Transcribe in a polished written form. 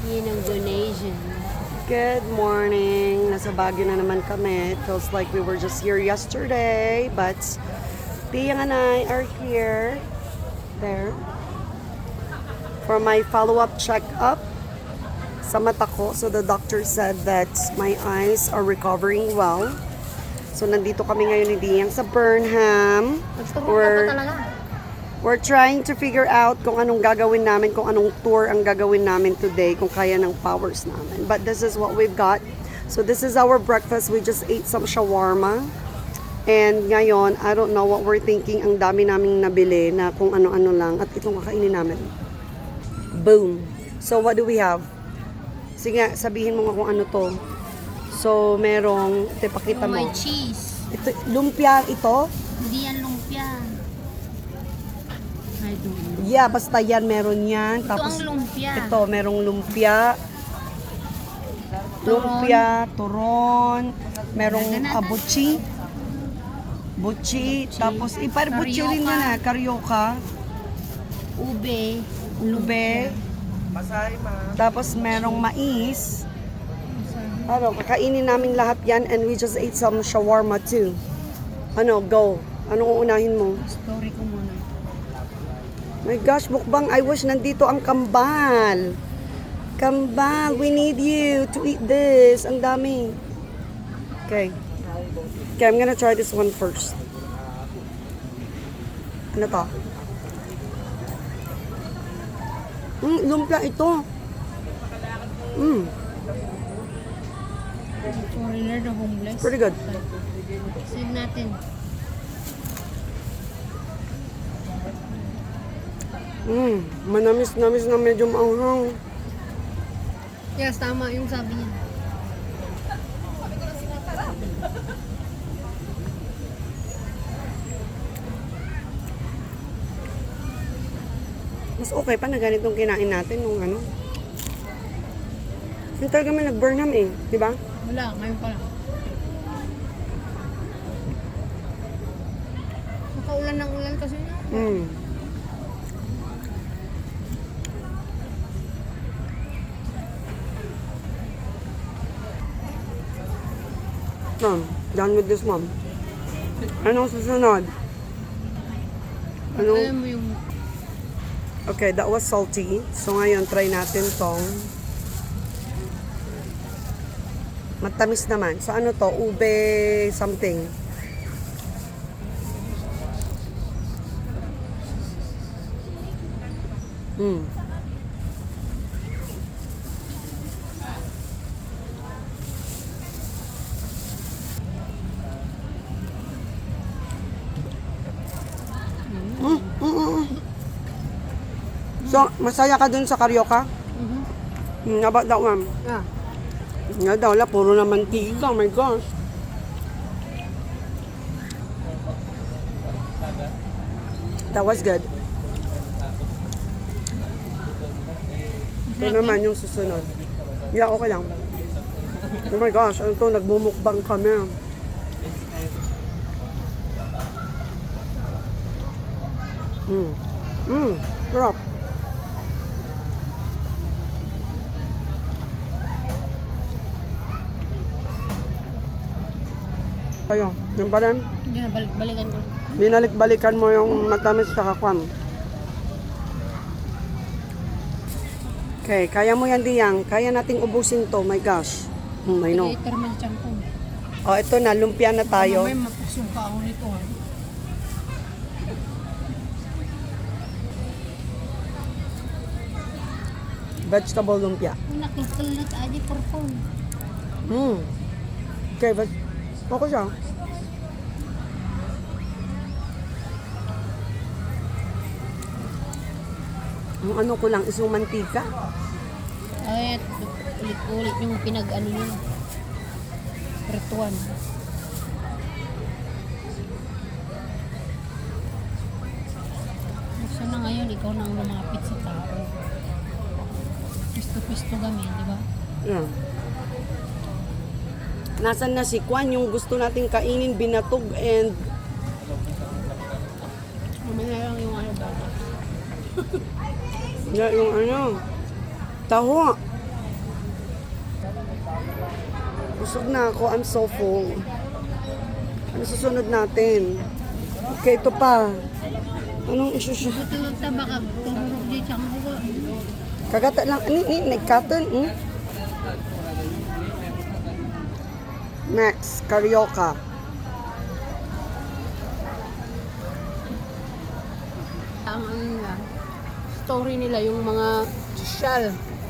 Yun ang donation. Good morning. Nasa Baguio na naman kami. It feels like we were just here yesterday, but Tiang and I are here. There. For my follow-up check-up sa mata ko. So the doctor said that my eyes are recovering well. So nandito kami ngayon ni Tiang sa Burnham. Gusto mo pa talaga? We're trying to figure out kung anong gagawin namin, kung anong tour ang gagawin namin today, kung kaya ng powers namin. But this is what we've got. So this is our breakfast. We just ate some shawarma. And ngayon, I don't know what we're thinking. Ang dami naming nabili na kung ano-ano lang. At itong kakainin namin. Boom. So what do we have? Sige, sabihin mo nga kung ano to. So merong, pakita mo. May cheese. Ito, lumpia ito? Hindi yan lumpia. I don't know. Yeah, basta yan, meron yan. Ito ang lumpia. Ito, merong lumpia. Lumpia, turon. Merong buchi. Buchi. Tapos, buchi rin yan na. Karyoka. Ube. Ube. Tapos, merong mais. Ano, kakainin namin lahat yan. And we just ate some shawarma too. Ano, go. Anong uunahin mo? Story ko muna. My gosh, mukbang, I wish nandito ang kambal. Kambal, we need you to eat this. Ang dami. Okay. Okay, I'm gonna try this one first. Ano to? Lumpia ito. Foreigner na homeless. Pretty good. Save natin. Manamis-namis na medyo maanghang. Yes, tama yung sabi niya. Mas okay pa na ganitong kinain natin nung ano. Yung talaga may nag-Burnham eh, di ba? Wala, ngayon pa lang. Nakaulan ng ulan kasi na. Done with this one. Anong susunod? Alam mo yung Okay, that was salty. So ngayon, try natin tong matamis naman. So ano to? Ube something. So, masaya ka dun sa karyoka? How about that one? ah, Nga daw, puro na mantika. Oh my gosh. That was good. Ito naman yung susunod. Yeah, okay lang. Oh my gosh, ano to? Nagmumukbang kami. Sarap. Ayo, yung pa rin. hindi na balik-balikan ko. Binalik-balikan mo yung matamis sa kakwan. Okay, kaya mo yan, Diyang. Kaya nating ubusin to. My gosh. I know. Later man champong. Oh, ito na. Lumpia na tayo. May mapasungka ako nito ha. Vegetable lumpia. Nakikalit aja porpon. Okay, but okay siya. Ang ano ko lang is yung mantika. Ay, ulit-ulit yung pinag-ano niya. Pretuan. Sana ngayon, ikaw na ang lumapit sa tao. Pisto-pisto kami, di ba? Yeah. Nasaan na si Kwan? Yung gusto nating kainin, binatog and... Mamaya lang yung ano ba? Yeah, yung ano, taho. Busog na ako. I'm so full. Ano susunod natin? Okay, ito pa. Anong isusunod? Butulog ta baka tururog di siyang buwa. Kagata lang. Nagkatan. Next, Carioca. Ang ano nila, story nila yung mga shell.